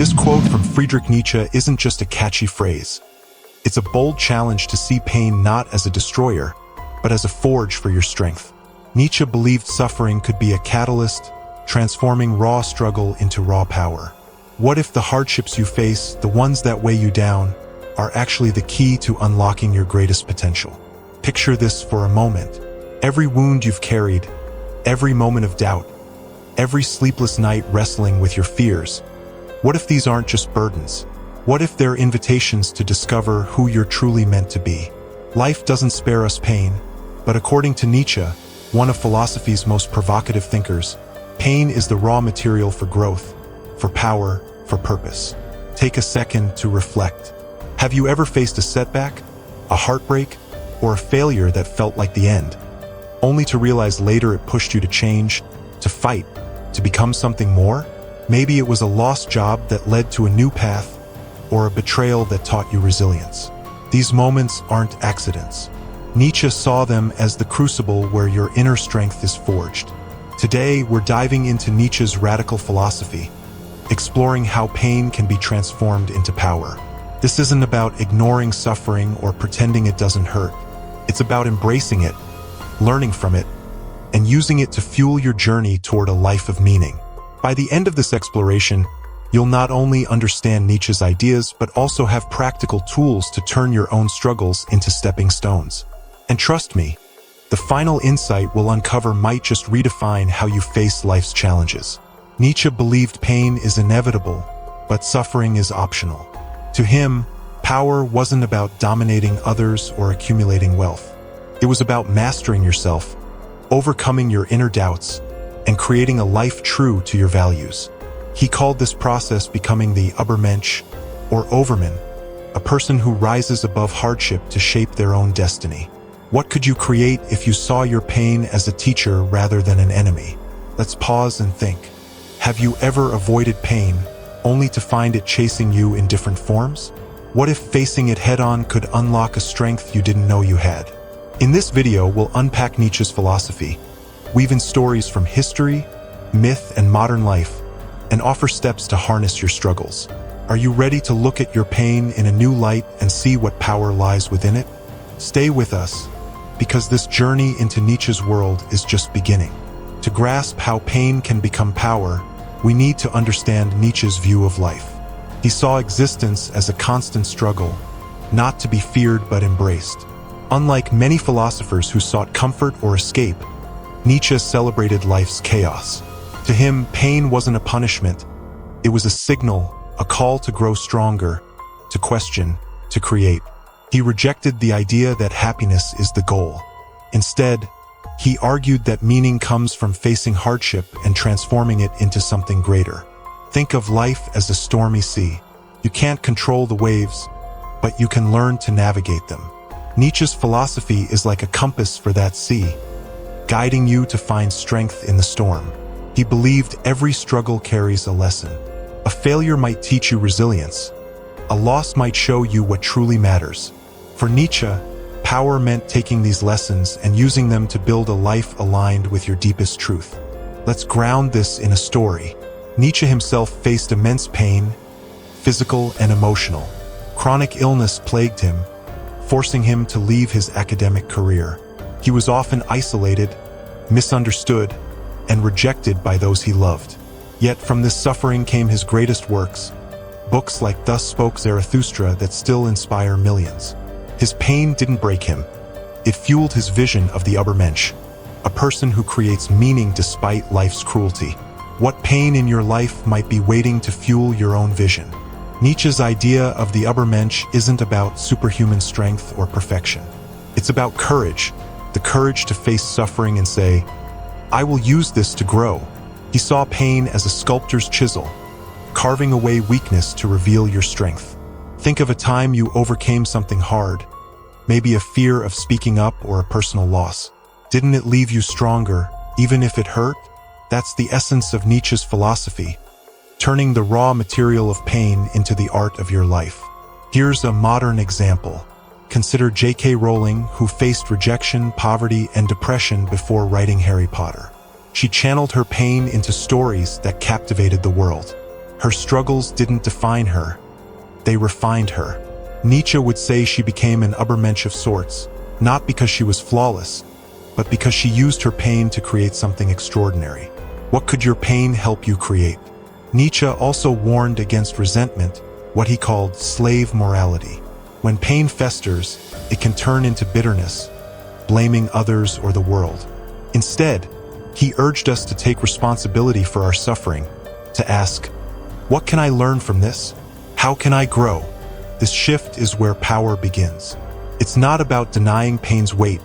This quote from Friedrich Nietzsche isn't just a catchy phrase. It's a bold challenge to see pain not as a destroyer, but as a forge for your strength. Nietzsche believed suffering could be a catalyst, transforming raw struggle into raw power. What if the hardships you face, the ones that weigh you down, are actually the key to unlocking your greatest potential? Picture this for a moment. Every wound you've carried, every moment of doubt, every sleepless night wrestling with your fears. What if these aren't just burdens? What if they're invitations to discover who you're truly meant to be? Life doesn't spare us pain, but according to Nietzsche, one of philosophy's most provocative thinkers, pain is the raw material for growth, for power, for purpose. Take a second to reflect. Have you ever faced a setback, a heartbreak, or a failure that felt like the end, only to realize later it pushed you to change, to fight, to become something more? Maybe it was a lost job that led to a new path, or a betrayal that taught you resilience. These moments aren't accidents. Nietzsche saw them as the crucible where your inner strength is forged. Today, we're diving into Nietzsche's radical philosophy, exploring how pain can be transformed into power. This isn't about ignoring suffering or pretending it doesn't hurt. It's about embracing it, learning from it, and using it to fuel your journey toward a life of meaning. By the end of this exploration, you'll not only understand Nietzsche's ideas, but also have practical tools to turn your own struggles into stepping stones. And trust me, the final insight we'll uncover might just redefine how you face life's challenges. Nietzsche believed pain is inevitable, but suffering is optional. To him, power wasn't about dominating others or accumulating wealth. It was about mastering yourself, overcoming your inner doubts, and creating a life true to your values. He called this process becoming the Übermensch, or overman, a person who rises above hardship to shape their own destiny. What could you create if you saw your pain as a teacher rather than an enemy? Let's pause and think. Have you ever avoided pain, only to find it chasing you in different forms? What if facing it head-on could unlock a strength you didn't know you had? In this video, we'll unpack Nietzsche's philosophy, weave in stories from history, myth, and modern life, and offer steps to harness your struggles. Are you ready to look at your pain in a new light and see what power lies within it? Stay with us, because this journey into Nietzsche's world is just beginning. To grasp how pain can become power, we need to understand Nietzsche's view of life. He saw existence as a constant struggle, not to be feared but embraced. Unlike many philosophers who sought comfort or escape, Nietzsche celebrated life's chaos. To him, pain wasn't a punishment. It was a signal, a call to grow stronger, to question, to create. He rejected the idea that happiness is the goal. Instead, he argued that meaning comes from facing hardship and transforming it into something greater. Think of life as a stormy sea. You can't control the waves, but you can learn to navigate them. Nietzsche's philosophy is like a compass for that sea, guiding you to find strength in the storm. He believed every struggle carries a lesson. A failure might teach you resilience. A loss might show you what truly matters. For Nietzsche, power meant taking these lessons and using them to build a life aligned with your deepest truth. Let's ground this in a story. Nietzsche himself faced immense pain, physical and emotional. Chronic illness plagued him, forcing him to leave his academic career. He was often isolated, misunderstood, and rejected by those he loved. Yet from this suffering came his greatest works, books like Thus Spoke Zarathustra that still inspire millions. His pain didn't break him. It fueled his vision of the Übermensch, a person who creates meaning despite life's cruelty. What pain in your life might be waiting to fuel your own vision? Nietzsche's idea of the Übermensch isn't about superhuman strength or perfection. It's about courage, the courage to face suffering and say, I will use this to grow. He saw pain as a sculptor's chisel, carving away weakness to reveal your strength. Think of a time you overcame something hard, maybe a fear of speaking up or a personal loss. Didn't it leave you stronger, even if it hurt? That's the essence of Nietzsche's philosophy, turning the raw material of pain into the art of your life. Here's a modern example. Consider J.K. Rowling, who faced rejection, poverty, and depression before writing Harry Potter. She channeled her pain into stories that captivated the world. Her struggles didn't define her, they refined her. Nietzsche would say she became an Übermensch of sorts, not because she was flawless, but because she used her pain to create something extraordinary. What could your pain help you create? Nietzsche also warned against resentment, what he called slave morality. When pain festers, it can turn into bitterness, blaming others or the world. Instead, he urged us to take responsibility for our suffering, to ask, what can I learn from this? How can I grow? This shift is where power begins. It's not about denying pain's weight,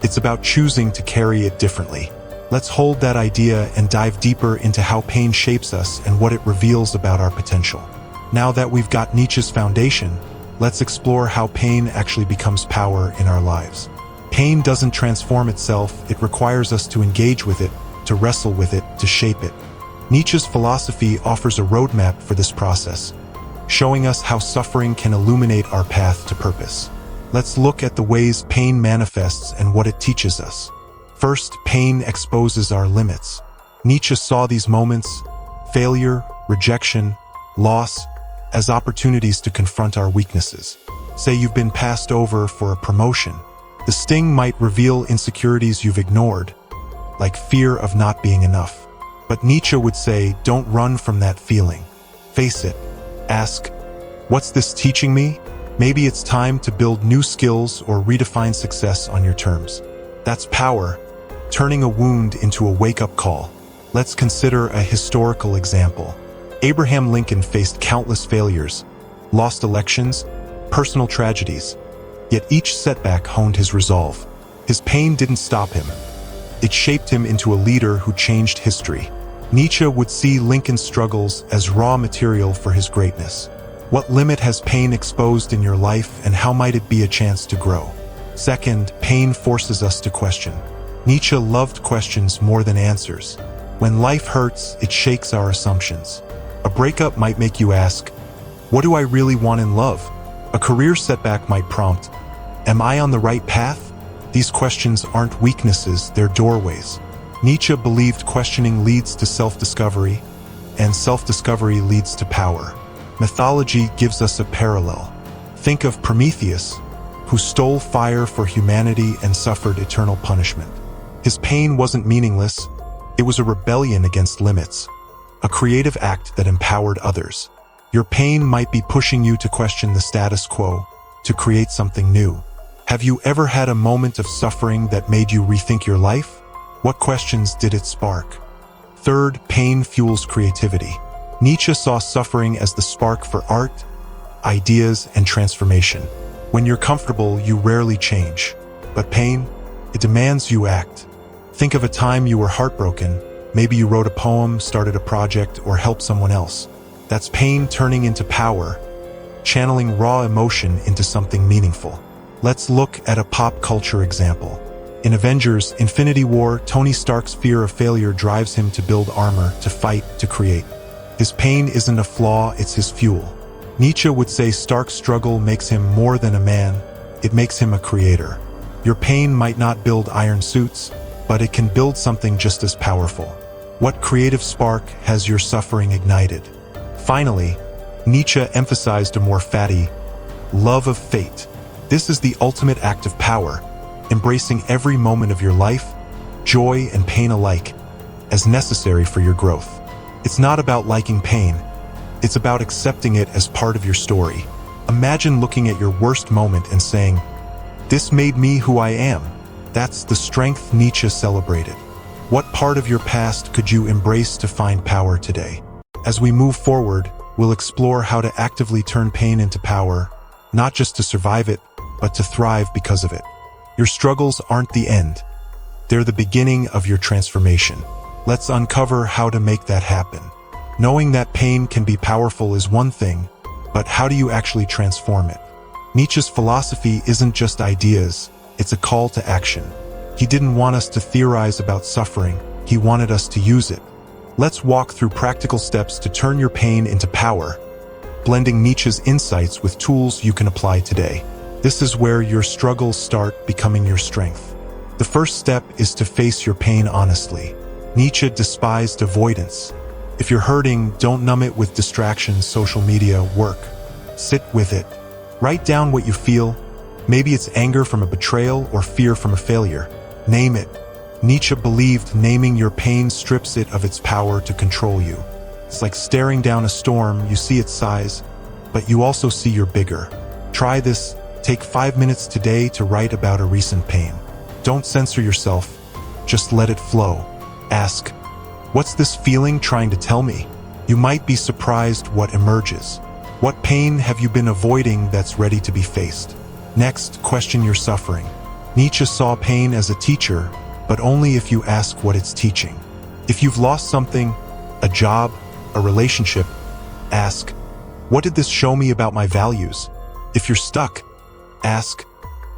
it's about choosing to carry it differently. Let's hold that idea and dive deeper into how pain shapes us and what it reveals about our potential. Now that we've got Nietzsche's foundation, let's explore how pain actually becomes power in our lives. Pain doesn't transform itself, it requires us to engage with it, to wrestle with it, to shape it. Nietzsche's philosophy offers a roadmap for this process, showing us how suffering can illuminate our path to purpose. Let's look at the ways pain manifests and what it teaches us. First, pain exposes our limits. Nietzsche saw these moments, failure, rejection, loss, as opportunities to confront our weaknesses. Say you've been passed over for a promotion. The sting might reveal insecurities you've ignored, like fear of not being enough. But Nietzsche would say, don't run from that feeling. Face it. Ask, what's this teaching me? Maybe it's time to build new skills or redefine success on your terms. That's power, turning a wound into a wake-up call. Let's consider a historical example. Abraham Lincoln faced countless failures, lost elections, personal tragedies. Yet each setback honed his resolve. His pain didn't stop him. It shaped him into a leader who changed history. Nietzsche would see Lincoln's struggles as raw material for his greatness. What limit has pain exposed in your life, and how might it be a chance to grow? Second, pain forces us to question. Nietzsche loved questions more than answers. When life hurts, it shakes our assumptions. A breakup might make you ask, what do I really want in love? A career setback might prompt, am I on the right path? These questions aren't weaknesses, they're doorways. Nietzsche believed questioning leads to self-discovery, and self-discovery leads to power. Mythology gives us a parallel. Think of Prometheus, who stole fire for humanity and suffered eternal punishment. His pain wasn't meaningless, it was a rebellion against limits, a creative act that empowered others. Your pain might be pushing you to question the status quo, to create something new. Have you ever had a moment of suffering that made you rethink your life? What questions did it spark? Third, pain fuels creativity. Nietzsche saw suffering as the spark for art, ideas, and transformation. When you're comfortable, you rarely change. But pain, it demands you act. Think of a time you were heartbroken. Maybe you wrote a poem, started a project, or helped someone else. That's pain turning into power, channeling raw emotion into something meaningful. Let's look at a pop culture example. In Avengers: Infinity War, Tony Stark's fear of failure drives him to build armor, to fight, to create. His pain isn't a flaw, it's his fuel. Nietzsche would say Stark's struggle makes him more than a man, it makes him a creator. Your pain might not build iron suits, but it can build something just as powerful. What creative spark has your suffering ignited? Finally, Nietzsche emphasized Amor, Fati, love of fate. This is the ultimate act of power, embracing every moment of your life, joy and pain alike, as necessary for your growth. It's not about liking pain, it's about accepting it as part of your story. Imagine looking at your worst moment and saying, this made me who I am. That's the strength Nietzsche celebrated. What part of your past could you embrace to find power today? As we move forward, we'll explore how to actively turn pain into power, not just to survive it, but to thrive because of it. Your struggles aren't the end. They're the beginning of your transformation. Let's uncover how to make that happen. Knowing that pain can be powerful is one thing, but how do you actually transform it? Nietzsche's philosophy isn't just ideas, it's a call to action. He didn't want us to theorize about suffering, he wanted us to use it. Let's walk through practical steps to turn your pain into power, blending Nietzsche's insights with tools you can apply today. This is where your struggles start becoming your strength. The first step is to face your pain honestly. Nietzsche despised avoidance. If you're hurting, don't numb it with distractions, social media, work. Sit with it. Write down what you feel. Maybe it's anger from a betrayal or fear from a failure. Name it. Nietzsche believed naming your pain strips it of its power to control you. It's like staring down a storm. You see its size, but you also see you're bigger. Try this. Take 5 minutes today to write about a recent pain. Don't censor yourself. Just let it flow. Ask, what's this feeling trying to tell me? You might be surprised what emerges. What pain have you been avoiding that's ready to be faced? Next, question your suffering. Nietzsche saw pain as a teacher, but only if you ask what it's teaching. If you've lost something, a job, a relationship, ask, what did this show me about my values? If you're stuck, ask,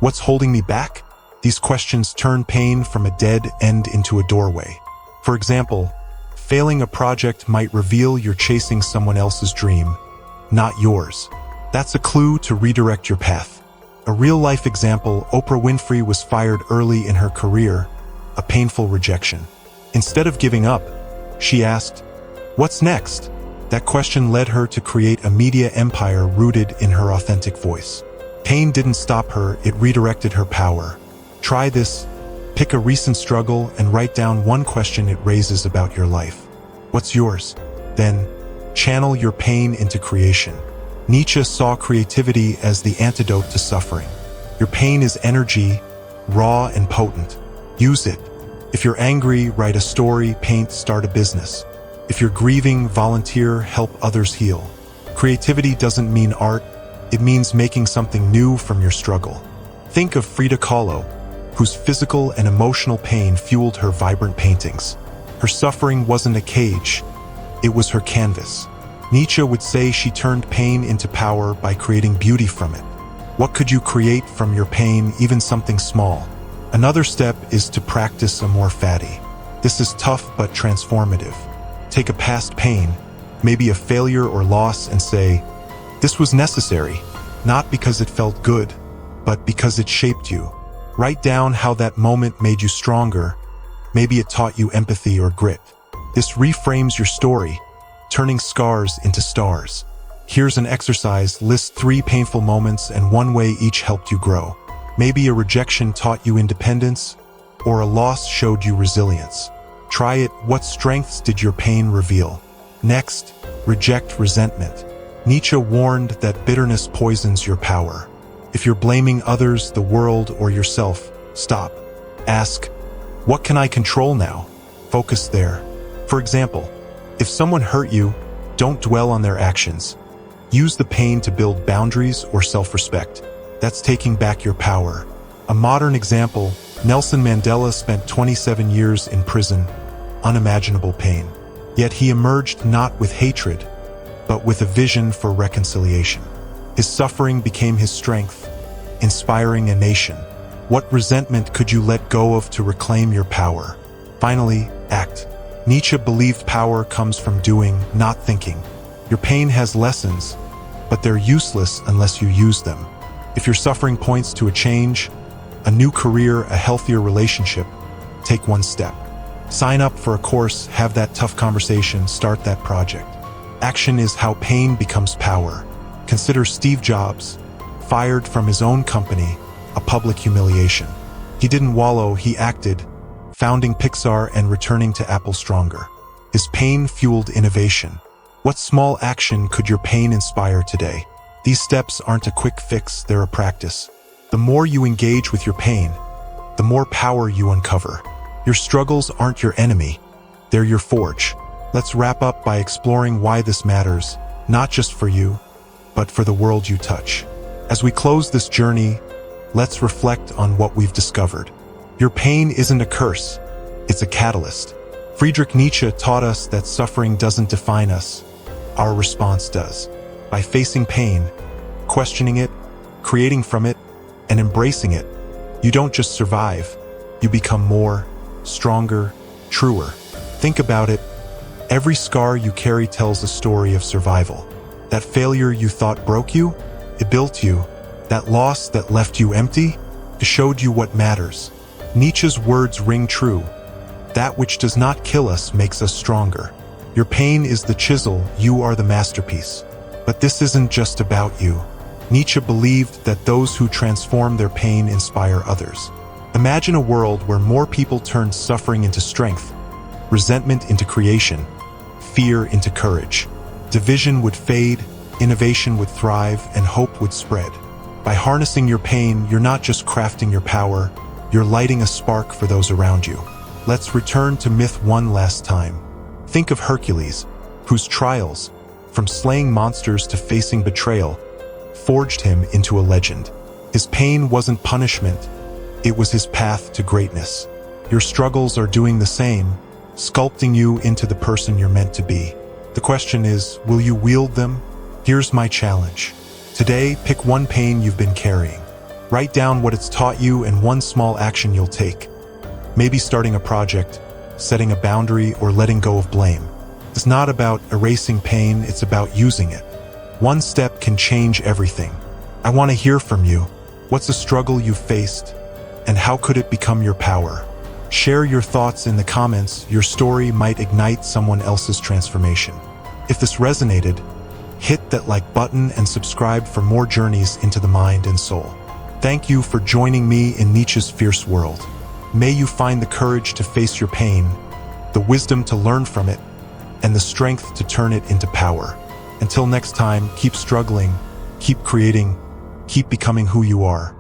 what's holding me back? These questions turn pain from a dead end into a doorway. For example, failing a project might reveal you're chasing someone else's dream, not yours. That's a clue to redirect your path. A real-life example, Oprah Winfrey was fired early in her career, a painful rejection. Instead of giving up, she asked, what's next? That question led her to create a media empire rooted in her authentic voice. Pain didn't stop her, it redirected her power. Try this. Pick a recent struggle and write down one question it raises about your life. What's yours? Then, channel your pain into creation. Nietzsche saw creativity as the antidote to suffering. Your pain is energy, raw and potent. Use it. If you're angry, write a story, paint, start a business. If you're grieving, volunteer, help others heal. Creativity doesn't mean art, it means making something new from your struggle. Think of Frida Kahlo, whose physical and emotional pain fueled her vibrant paintings. Her suffering wasn't a cage, it was her canvas. Nietzsche would say she turned pain into power by creating beauty from it. What could you create from your pain, even something small? Another step is to practice Amor, Fati. This is tough but transformative. Take a past pain, maybe a failure or loss, and say, this was necessary, not because it felt good, but because it shaped you. Write down how that moment made you stronger. Maybe it taught you empathy or grit. This reframes your story, turning scars into stars. Here's an exercise. List 3 painful moments and one way each helped you grow. Maybe a rejection taught you independence, or a loss showed you resilience. Try it. What strengths did your pain reveal? Next, reject resentment. Nietzsche warned that bitterness poisons your power. If you're blaming others, the world, or yourself, stop. Ask, what can I control now? Focus there. For example, if someone hurt you, don't dwell on their actions. Use the pain to build boundaries or self-respect. That's taking back your power. A modern example, Nelson Mandela spent 27 years in prison, unimaginable pain. Yet he emerged not with hatred, but with a vision for reconciliation. His suffering became his strength, inspiring a nation. What resentment could you let go of to reclaim your power? Finally, act. Nietzsche believed power comes from doing, not thinking. Your pain has lessons, but they're useless unless you use them. If your suffering points to a change, a new career, a healthier relationship, take one step. Sign up for a course, have that tough conversation, start that project. Action is how pain becomes power. Consider Steve Jobs, fired from his own company, a public humiliation. He didn't wallow, he acted, founding Pixar and returning to Apple stronger. His pain fueled innovation. What small action could your pain inspire today? These steps aren't a quick fix, they're a practice. The more you engage with your pain, the more power you uncover. Your struggles aren't your enemy, they're your forge. Let's wrap up by exploring why this matters, not just for you, but for the world you touch. As we close this journey, let's reflect on what we've discovered. Your pain isn't a curse, it's a catalyst. Friedrich Nietzsche taught us that suffering doesn't define us, our response does. By facing pain, questioning it, creating from it, and embracing it, you don't just survive, you become more, stronger, truer. Think about it. Every scar you carry tells a story of survival. That failure you thought broke you, it built you. That loss that left you empty, it showed you what matters. Nietzsche's words ring true. That which does not kill us makes us stronger. Your pain is the chisel, you are the masterpiece. But this isn't just about you. Nietzsche believed that those who transform their pain inspire others. Imagine a world where more people turned suffering into strength, resentment into creation, fear into courage. Division would fade, innovation would thrive, and hope would spread. By harnessing your pain, you're not just crafting your power, you're lighting a spark for those around you. Let's return to myth one last time. Think of Hercules, whose trials, from slaying monsters to facing betrayal, forged him into a legend. His pain wasn't punishment, it was his path to greatness. Your struggles are doing the same, sculpting you into the person you're meant to be. The question is, will you wield them? Here's my challenge. Today, pick one pain you've been carrying. Write down what it's taught you and one small action you'll take. Maybe starting a project, setting a boundary, or letting go of blame. It's not about erasing pain, it's about using it. One step can change everything. I want to hear from you. What's a struggle you've faced, and how could it become your power? Share your thoughts in the comments. Your story might ignite someone else's transformation. If this resonated, hit that like button and subscribe for more journeys into the mind and soul. Thank you for joining me in Nietzsche's fierce world. May you find the courage to face your pain, the wisdom to learn from it, and the strength to turn it into power. Until next time, keep struggling, keep creating, keep becoming who you are.